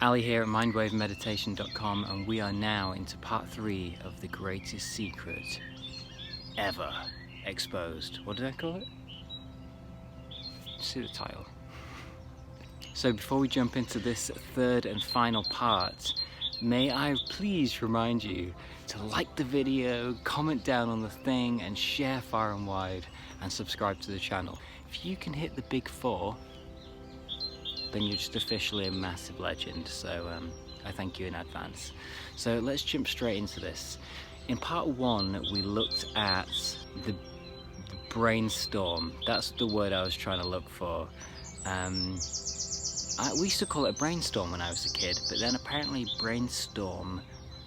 Ali here at MindWaveMeditation.com, and we are now into part 3 of the greatest secret ever exposed. What did I call it? See the title. So before we jump into this third and final part, may I please remind you to like the video, comment down on the thing, and share far and wide, and subscribe to the channel. If you can hit the big 4, then you're just officially a massive legend, so I thank you in advance. So let's jump straight into this. In part 1 we looked at the brainstorm. That's the word I was trying to look for. We used to call it a brainstorm when I was a kid, but then apparently brainstorm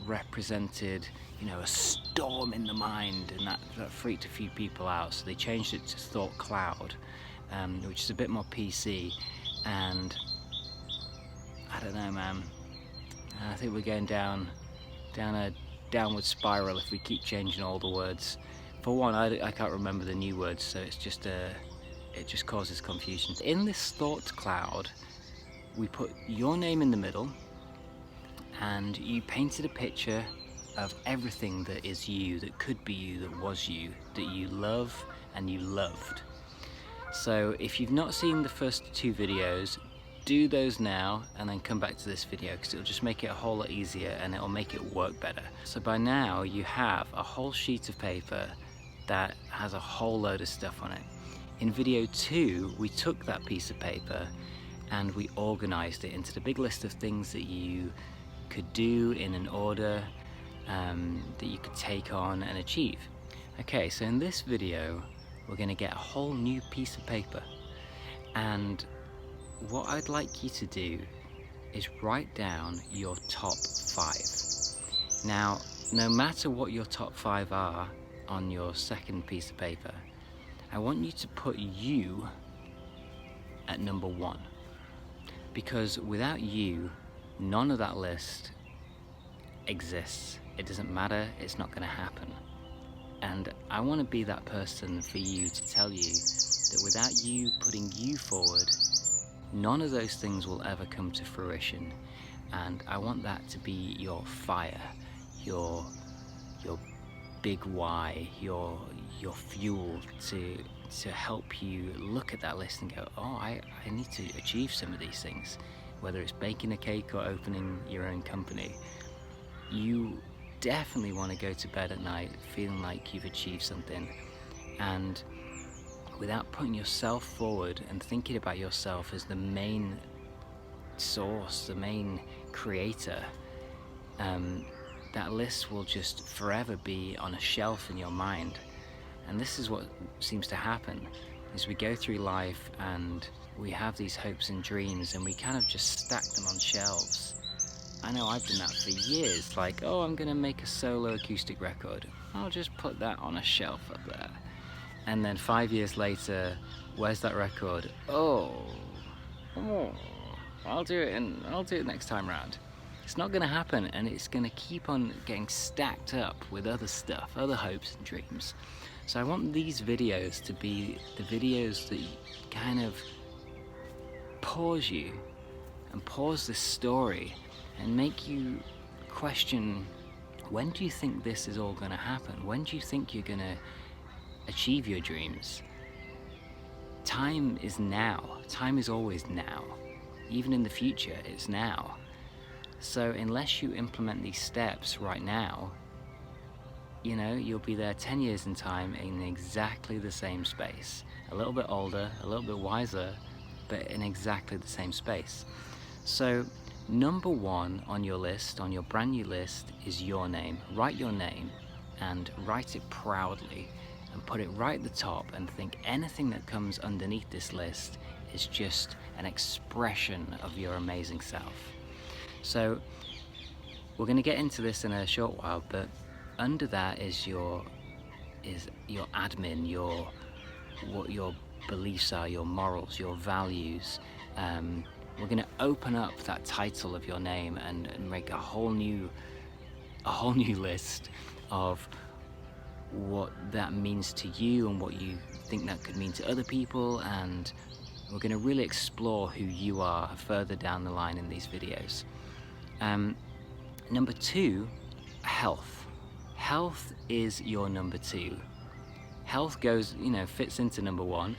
represented, you know, a storm in the mind, and that freaked a few people out, so they changed it to thought cloud, which is a bit more PC. And I don't know, man, I think we're going down a downward spiral if we keep changing all the words. For one, I can't remember the new words, so it's just it just causes confusion. In this thought cloud, we put your name in the middle, and you painted a picture of everything that is you, that could be you, that was you, that you love and you loved. So if you've not seen the first 2 videos, do those now and then come back to this video, because it'll just make it a whole lot easier and it'll make it work better. So by now you have a whole sheet of paper that has a whole load of stuff on it. In video 2 we took that piece of paper and we organized it into the big list of things that you could do in an order, that you could take on and achieve. Okay, so in this video we're going to get a whole new piece of paper, and what I'd like you to do is write down your top 5. Now, no matter what your top 5 are on your second piece of paper, I want you to put you at number 1, because without you, none of that list exists. It doesn't matter, it's not going to happen. And I want to be that person for you, to tell you that without you putting you forward, none of those things will ever come to fruition. And I want that to be your fire, your big why, your fuel to help you look at that list and go, oh, I need to achieve some of these things. Whether it's baking a cake or opening your own company, you definitely want to go to bed at night feeling like you've achieved something. And without putting yourself forward and thinking about yourself as the main source, the main creator, that list will just forever be on a shelf in your mind. And this is what seems to happen, is we go through life and we have these hopes and dreams and we kind of just stack them on shelves. I know I've done that for years, like, oh, I'm gonna make a solo acoustic record, I'll just put that on a shelf up there. And then 5 years later, where's that record? Oh, I'll do it next time round. It's not gonna happen, and it's gonna keep on getting stacked up with other stuff, other hopes and dreams. So I want these videos to be the videos that kind of pause you and pause this story and make you question, when do you think this is all going to happen? When do you think you're going to achieve your dreams? Time is now. Time is always now. Even in the future, it's now. So unless you implement these steps right now, you know, you'll be there 10 years in time in exactly the same space. A little bit older, a little bit wiser, but in exactly the same space. So number 1 on your list, on your brand new list, is your name. Write your name and write it proudly and put it right at the top, and think anything that comes underneath this list is just an expression of your amazing self. So we're going to get into this in a short while, but under that is your admin, what your beliefs are, your morals, your values. We're going to open up that title of your name and make a whole new list of what that means to you and what you think that could mean to other people, and We're going to really explore who you are further down the line in these videos. Number 2, health. Health is your number 2. Health goes, fits into number 1,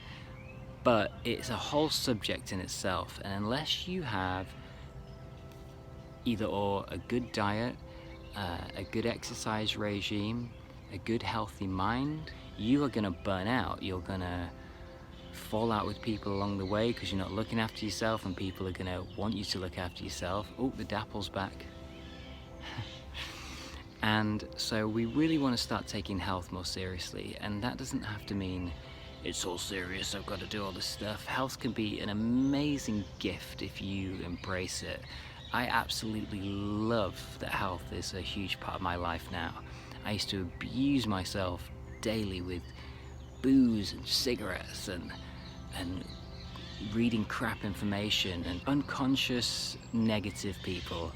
but it's a whole subject in itself. And unless you have either or a good diet, a good exercise regime, a good healthy mind, you are going to burn out. You're going to fall out with people along the way because you're not looking after yourself, and people are going to want you to look after yourself. Oh, the dapple's back. And so we really want to start taking health more seriously, and that doesn't have to mean it's all serious, I've got to do all this stuff. Health can be an amazing gift if you embrace it. I absolutely love that health is a huge part of my life now. I used to abuse myself daily with booze and cigarettes and reading crap information and unconscious negative people.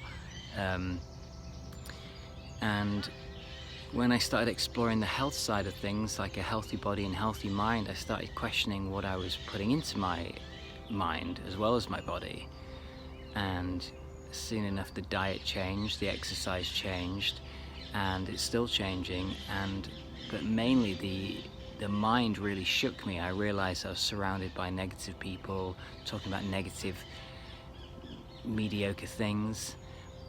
And when I started exploring the health side of things, like a healthy body and healthy mind, I started questioning what I was putting into my mind as well as my body. And soon enough, the diet changed, the exercise changed, and it's still changing. But mainly the mind really shook me. I realized I was surrounded by negative people talking about negative, mediocre things,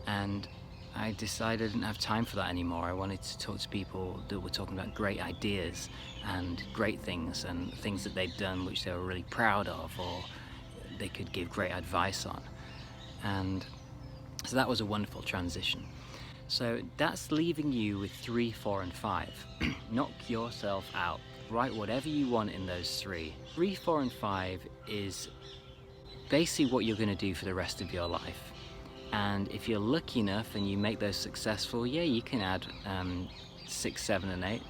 and I decided I didn't have time for that anymore. I wanted to talk to people that were talking about great ideas and great things and things that they'd done which they were really proud of, or they could give great advice on. And so that was a wonderful transition. So that's leaving you with 3, 4, and 5. Knock yourself out. Write whatever you want in those 3. 3, 4, and 5 is basically what you're going to do for the rest of your life. And if you're lucky enough and you make those successful, yeah, you can add 6, 7, and 8,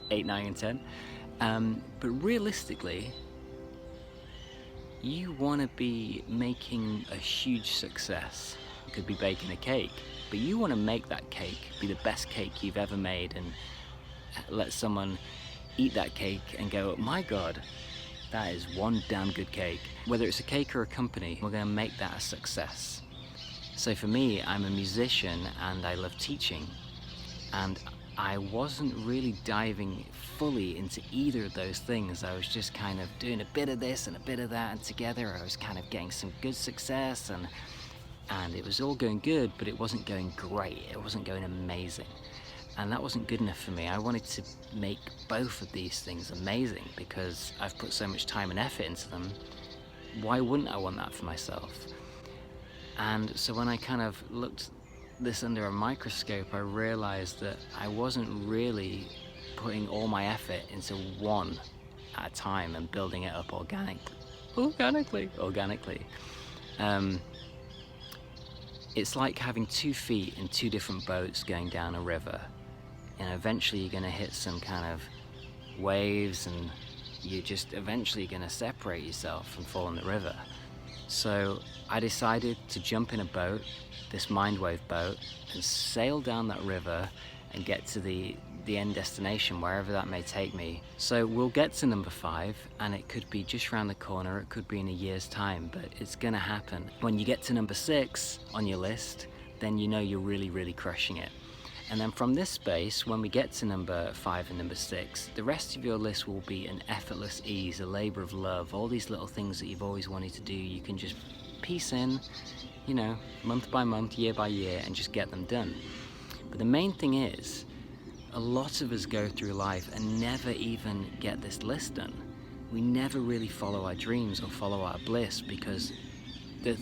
8, 9, and 10. But realistically, you want to be making a huge success. You could be baking a cake, but you want to make that cake be the best cake you've ever made, and let someone eat that cake and go, oh my God, that is one damn good cake. Whether it's a cake or a company, we're going to make that a success. So for me, I'm a musician and I love teaching, and I wasn't really diving fully into either of those things. I was just kind of doing a bit of this and a bit of that, and together I was kind of getting some good success, and it was all going good, but it wasn't going great. It wasn't going amazing. And that wasn't good enough for me. I wanted to make both of these things amazing because I've put so much time and effort into them. Why wouldn't I want that for myself? And so when I kind of looked this under a microscope, I realized that I wasn't really putting all my effort into one at a time and building it up organically. It's like having 2 feet in 2 different boats going down a river, and eventually you're going to hit some kind of waves, and you're just eventually going to separate yourself and fall in the river. So I decided to jump in a boat, this MindWave boat, and sail down that river and get to the end destination, wherever that may take me. So we'll get to number 5, and it could be just around the corner, it could be in a year's time, but it's gonna happen. When you get to number 6 on your list, then you know you're really, really crushing it. And then from this space, when we get to number 5 and number 6, the rest of your list will be an effortless ease, a labor of love, all these little things that you've always wanted to do. You can just piece in, month by month, year by year, and just get them done. But the main thing is, a lot of us go through life and never even get this list done. We never really follow our dreams or follow our bliss because the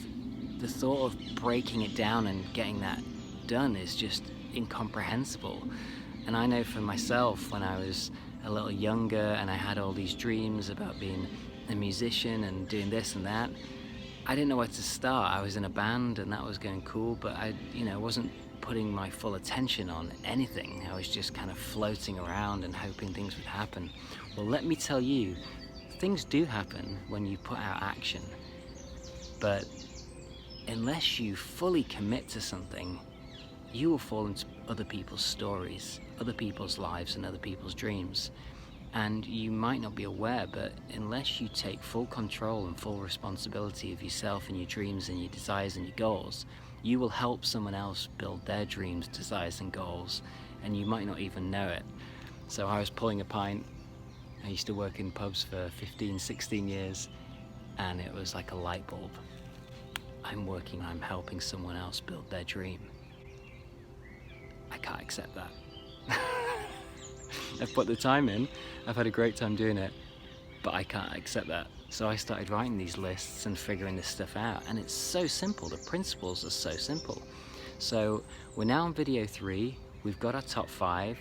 thought of breaking it down and getting that done is just incomprehensible. And I know for myself, when I was a little younger and I had all these dreams about being a musician and doing this and that, I didn't know where to start. I was in a band and that was going cool, but I wasn't putting my full attention on anything. I was just kind of floating around and hoping things would happen. Well, let me tell you, things do happen when you put out action. But unless you fully commit to something, you will fall into other people's stories, other people's lives, and other people's dreams. And you might not be aware, but unless you take full control and full responsibility of yourself and your dreams and your desires and your goals, you will help someone else build their dreams, desires and goals, and you might not even know it. So I was pulling a pint. I used to work in pubs for 15, 16 years, and it was like a light bulb. I'm helping someone else build their dream. I can't accept that. I've put the time in, I've had a great time doing it, but I can't accept that. So I started writing these lists and figuring this stuff out, and it's so simple. The principles are so simple. So we're now on video 3, we've got our top 5.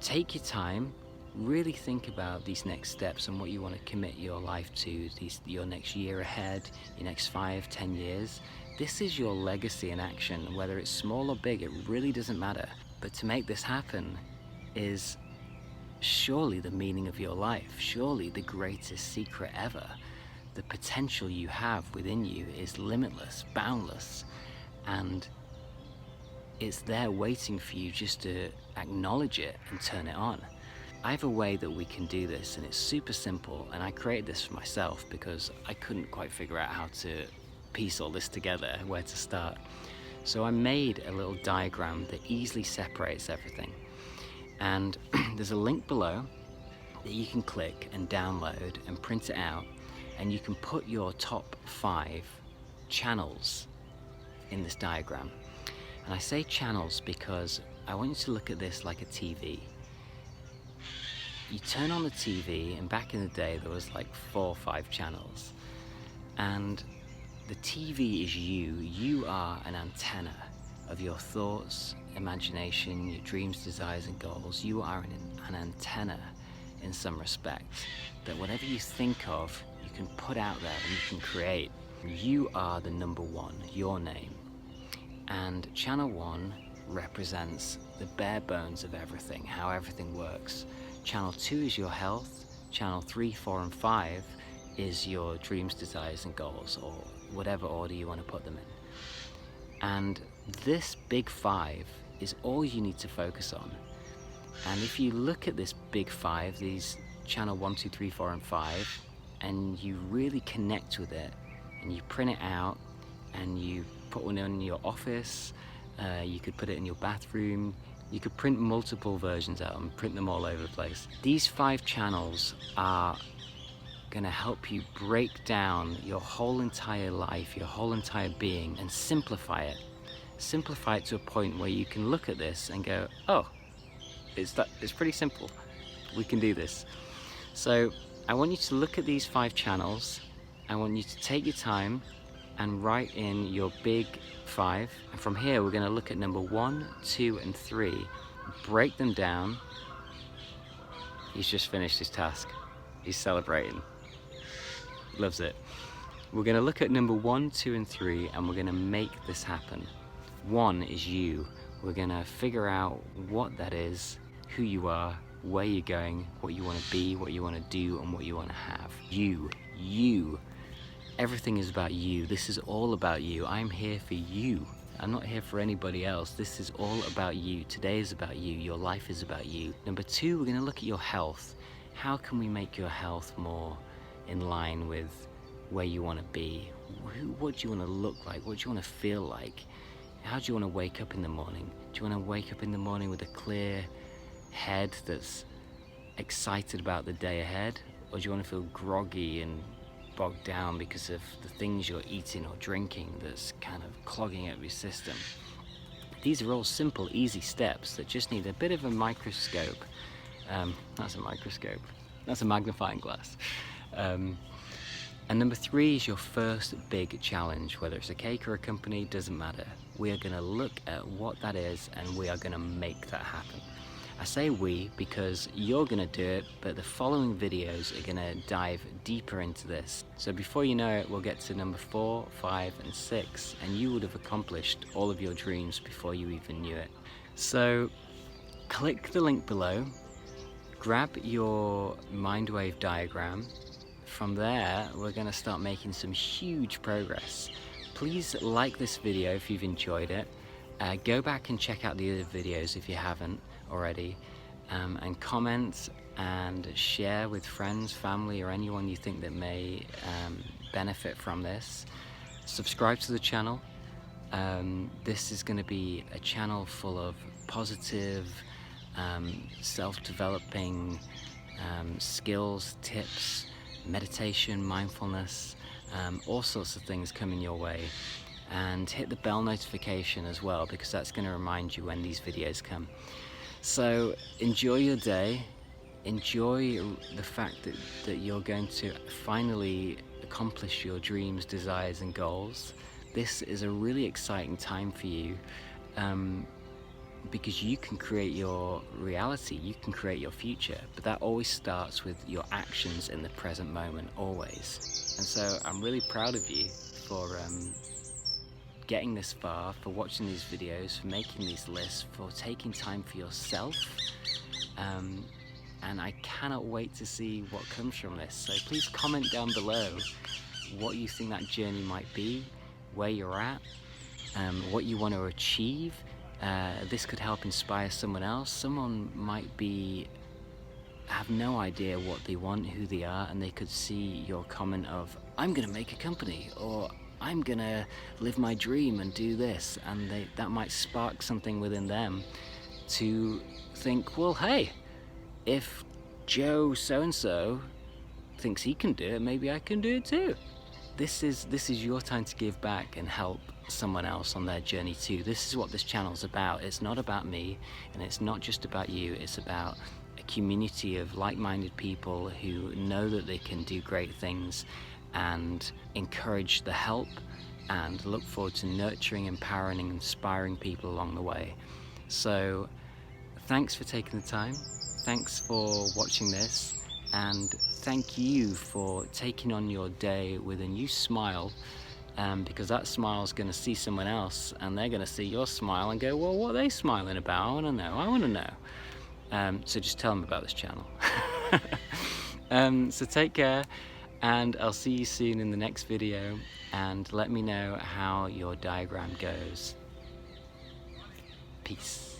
Take your time, really think about these next steps and what you want to commit your life to, your next year ahead, your next 5, 10 years. This is your legacy in action, whether it's small or big, it really doesn't matter. But to make this happen is surely the meaning of your life, surely the greatest secret ever. The potential you have within you is limitless, boundless, and it's there waiting for you just to acknowledge it and turn it on. I have a way that we can do this, and it's super simple, and I created this for myself because I couldn't quite figure out how to piece all this together, where to start. So I made a little diagram that easily separates everything. And there's a link below that you can click and download and print it out, and you can put your top 5 channels in this diagram. And I say channels because I want you to look at this like a TV. You turn on the TV, and back in the day there was like 4 or 5 channels, and the TV is you. You are an antenna of your thoughts, imagination, your dreams, desires and goals. You are an antenna in some respect, that whatever you think of, you can put out there and you can create. You are the number 1, your name. And channel 1 represents the bare bones of everything, how everything works. Channel 2 is your health. Channel 3, 4 and 5 is your dreams, desires and goals, or whatever order you want to put them in. And this big 5 is all you need to focus on. And if you look at this big 5, these channel 1, 2, 3, 4 and 5, and you really connect with it, and you print it out, and you put one in your office, you could put it in your bathroom, you could print multiple versions out and print them all over the place. These 5 channels are going to help you break down your whole entire life, your whole entire being, and simplify it. Simplify it to a point where you can look at this and go, oh, it's pretty simple. We can do this. So I want you to look at these 5 channels. I want you to take your time and write in your big 5. And from here, we're going to look at number 1, 2, and 3. Break them down. He's just finished his task. He's celebrating. Loves it. We're going to look at number 1, 2, and 3, and we're going to make this happen. 1 is you. We're going to figure out what that is, who you are, where you're going, what you want to be, what you want to do, and what you want to have. You. Everything is about you. This is all about you. I'm here for you. I'm not here for anybody else. This is all about you. Today is about you. Your life is about you. Number 2, we're going to look at your health. How can we make your health more in line with where you want to be? What do you want to look like? What do you want to feel like? How do you want to wake up in the morning? Do you want to wake up in the morning with a clear head that's excited about the day ahead? Or do you want to feel groggy and bogged down because of the things you're eating or drinking that's kind of clogging up your system? These are all simple, easy steps that just need a bit of a microscope. That's a microscope. That's a magnifying glass. And number 3 is your first big challenge. Whether it's a cake or a company, doesn't matter. We are going to look at what that is, and we are going to make that happen. I say we because you're going to do it, but the following videos are going to dive deeper into this. So before you know it, we'll get to number 4, 5, and 6, and you would have accomplished all of your dreams before you even knew it. So click the link below, grab your MindWave diagram. From there, we're going to start making some huge progress. Please like this video if you've enjoyed it. Go back and check out the other videos if you haven't already. and comment and share with friends, family, or anyone you think that may benefit from this. Subscribe to the channel. This is going to be a channel full of positive, self-developing skills, tips, meditation, mindfulness, all sorts of things coming your way. And hit the bell notification as well, because that's going to remind you when these videos come. So enjoy your day. Enjoy the fact that you're going to finally accomplish your dreams, desires and goals. This is a really exciting time for you, because you can create your reality, you can create your future, but that always starts with your actions in the present moment, always. And so I'm really proud of you for getting this far, for watching these videos, for making these lists, for taking time for yourself. And I cannot wait to see what comes from this. So please comment down below what you think that journey might be, where you're at, what you want to achieve. This could help inspire someone else. Someone might have no idea what they want, who they are, and they could see your comment of, I'm gonna make a company, or I'm gonna live my dream and do this, and that might spark something within them to think, well, hey, if Joe so-and-so thinks he can do it, maybe I can do it too. This is your time to give back and help someone else on their journey too. This is what this channel's about. It's not about me, and it's not just about you. It's about a community of like-minded people who know that they can do great things, and encourage the help and look forward to nurturing, empowering and inspiring people along the way. So thanks for taking the time. Thanks for watching this, and thank you for taking on your day with a new smile, because that smile is going to see someone else, and they're going to see your smile and go, well, what are they smiling about? I want to know. So just tell them about this channel. So take care, and I'll see you soon in the next video, and let me know how your diagram goes. Peace.